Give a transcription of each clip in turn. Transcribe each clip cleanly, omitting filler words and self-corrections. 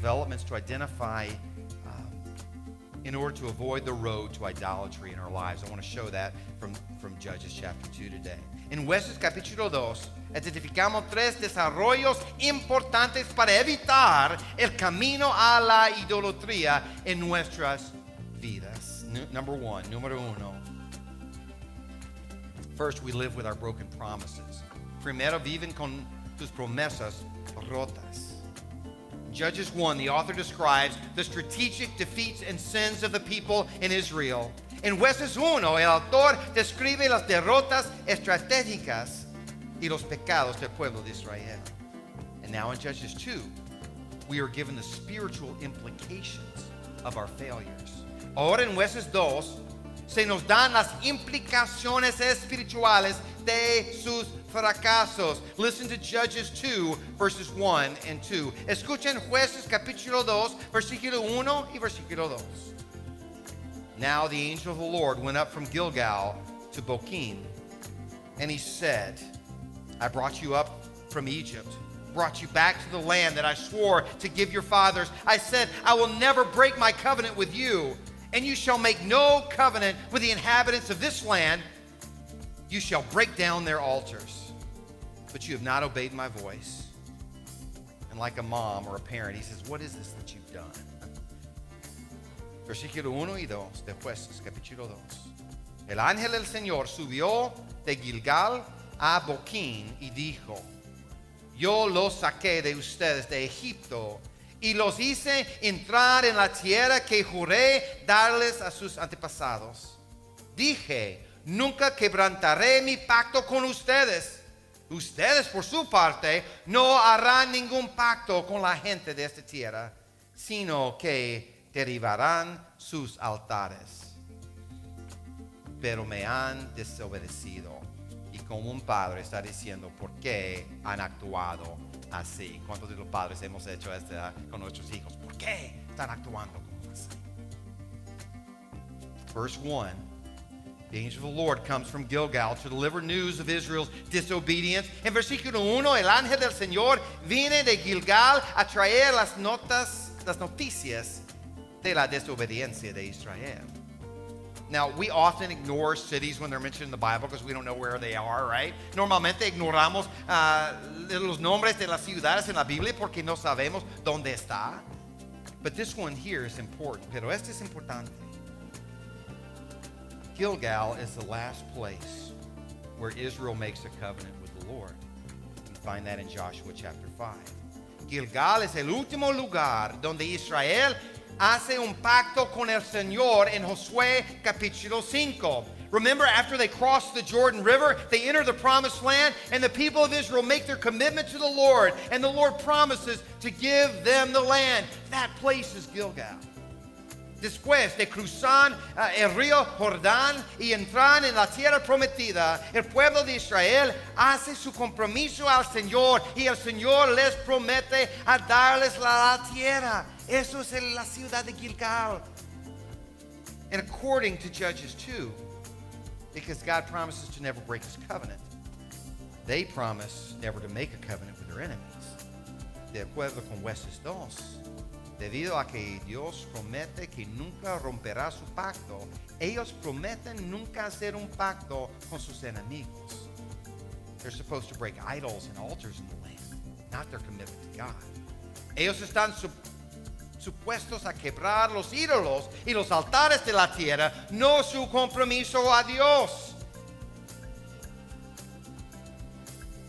developments to identify in order to avoid the road to idolatry in our lives. I want to show that from Judges chapter 2 today. En Jueces capítulo 2, identificamos 3 desarrollos importantes para evitar el camino a la idolatría en nuestras vidas. Número uno. First, we live with our broken promises. Primero, viven con tus promesas rotas. Judges 1, the author describes the strategic defeats and sins of the people in Israel. En Jueces 1, el autor describe las derrotas estratégicas y los pecados del pueblo de Israel. And now in Judges 2, we are given the spiritual implications of our failures. Ahora en Jueces 2, se nos dan las implicaciones espirituales de sus fracasos. Listen to Judges 2, verses 1 and 2. Escuchen Jueces capítulo 2, versículo 1 y versículo 2. Now the angel of the Lord went up from Gilgal to Bochim, and he said, I brought you up from Egypt, brought you back to the land that I swore to give your fathers. I said, I will never break my covenant with you, and you shall make no covenant with the inhabitants of this land. You shall break down their altars. But you have not obeyed my voice. And like a mom or a parent, he says, what is this that you've done? Versículo 1 y 2 de Jueces, capítulo 2. El ángel del Señor subió de Gilgal a Bochim y dijo, yo los saqué de ustedes de Egipto y los hice entrar en la tierra que juré darles a sus antepasados. Dije, nunca quebrantaré mi pacto con ustedes. Ustedes, por su parte, no harán ningún pacto con la gente de esta tierra, sino que derribarán sus altares. Pero me han desobedecido. Y como un padre está diciendo, ¿por qué han actuado así? ¿Cuántos de los padres hemos hecho esto con nuestros hijos? ¿Por qué están actuando como así? Verse 1. The angel of the Lord comes from Gilgal to deliver news of Israel's disobedience. En versículo 1, el ángel del Señor viene de Gilgal a traer las noticias de la desobediencia de Israel. Now, we often ignore cities when they're mentioned in the Bible because we don't know where they are, right? Normalmente ignoramos los nombres de las ciudades en la Biblia porque no sabemos dónde está. But this one here is important. Pero este es importante. Gilgal is the last place where Israel makes a covenant with the Lord. You can find that in Joshua chapter 5. Gilgal es el último lugar donde Israel hace un pacto con el Señor en Josué capítulo 5. Remember, after they cross the Jordan River, they enter the promised land, and the people of Israel make their commitment to the Lord, and the Lord promises to give them the land. That place is Gilgal. Después de cruzar el río Jordán y entrar en la tierra prometida, el pueblo de Israel hace su compromiso al Señor y el Señor les promete a darles la tierra. Eso es la ciudad de Gilgal. And according to Judges 2, because God promises to never break his covenant, they promise never to make a covenant with their enemies. De acuerdo con Jueces 2, debido a que Dios promete que nunca romperá su pacto, ellos prometen nunca hacer un pacto con sus enemigos. They're supposed to break idols and altars in the land, not their commitment to God. Ellos están supuestos a quebrar los ídolos y los altares de la tierra, no su compromiso a Dios.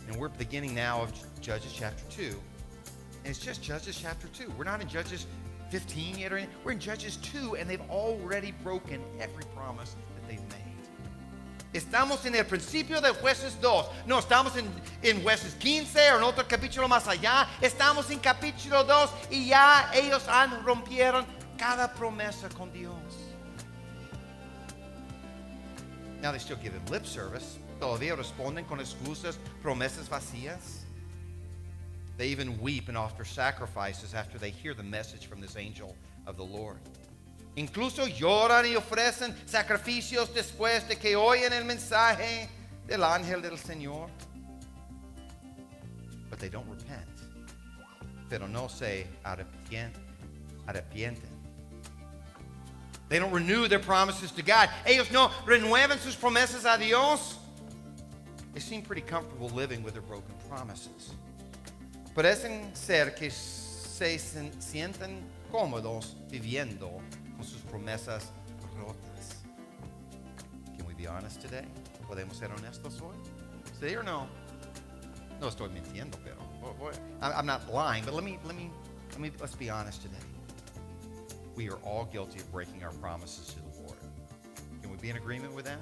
And we're beginning now of Judges chapter 2. And it's just Judges chapter 2. We're not in Judges 15 yet or anything. We're in Judges 2, and they've already broken every promise that they've made. Estamos en el principio de Jueces 2. No estamos en Jueces 15 o en otro capítulo más allá. Estamos en capítulo 2 y ya ellos rompieron cada promesa con Dios. Now they still give him lip service. Todavía responden con excusas, promesas vacías. They even weep and offer sacrifices after they hear the message from this angel of the Lord. Incluso lloran y ofrecen sacrificios después de que oyen el mensaje del ángel del Señor. But they don't repent. Pero no se arrepienten. They don't renew their promises to God. Ellos no renuevan sus promesas a Dios. They seem pretty comfortable living with their broken promises. Parecen ser que se sienten cómodos viviendo con sus promesas rotas. Can we be honest today? ¿Podemos ser honestos hoy? ¿Sí o no? No estoy mintiendo, pero I'm not lying, but let's be honest today. We are all guilty of breaking our promises to the Lord. Can we be in agreement with that?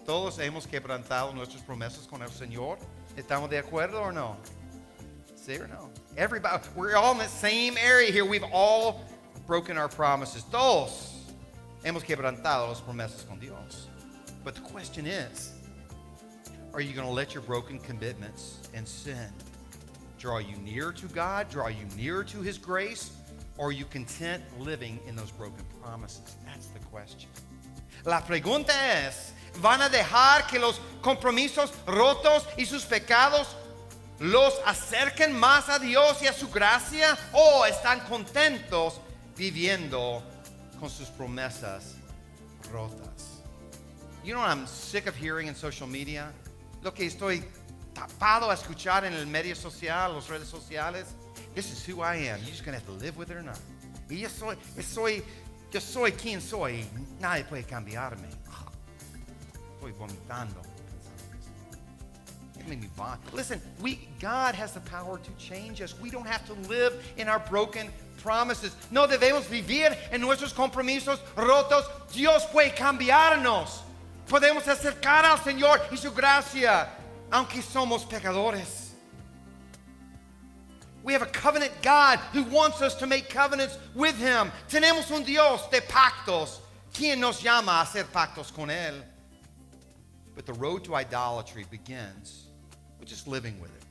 Todos hemos quebrantado nuestras promesas con el Señor. ¿Estamos de acuerdo or no? ¿Sí or no? Everybody, we're all in the same area here. We've all broken our promises. Todos hemos quebrantado las promesas con Dios. But the question is, are you going to let your broken commitments and sin draw you nearer to God, draw you nearer to His grace, or are you content living in those broken promises? That's the question. La pregunta es, ¿van a dejar que los compromisos rotos y sus pecados los acerquen más a Dios y a su gracia, o están contentos viviendo con sus promesas rotas? You know what I'm sick of hearing in social media? Lo que estoy tapado a escuchar en el medio social, las redes sociales. This is who I am. You're just going to have to live with it or not. Y yo soy quien soy. Nadie puede cambiarme. Estoy vomitando. It made me vomit. Listen, God has the power to change us. We don't have to live in our broken promises. No debemos vivir en nuestros compromisos rotos. Dios puede cambiarnos. Podemos acercar al Señor y su gracia, aunque somos pecadores. We have a covenant God who wants us to make covenants with Him. Tenemos un Dios de pactos, quien nos llama a hacer pactos con Él. But the road to idolatry begins with just living with it.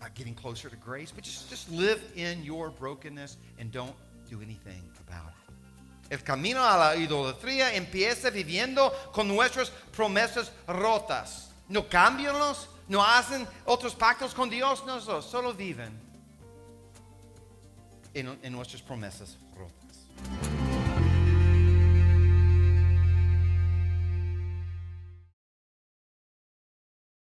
Not getting closer to grace, but just live in your brokenness and don't do anything about it. El camino a la idolatría empieza viviendo con nuestras promesas rotas. No cámbianlos, no hacen otros pactos con Dios, no, solo viven en nuestras promesas rotas.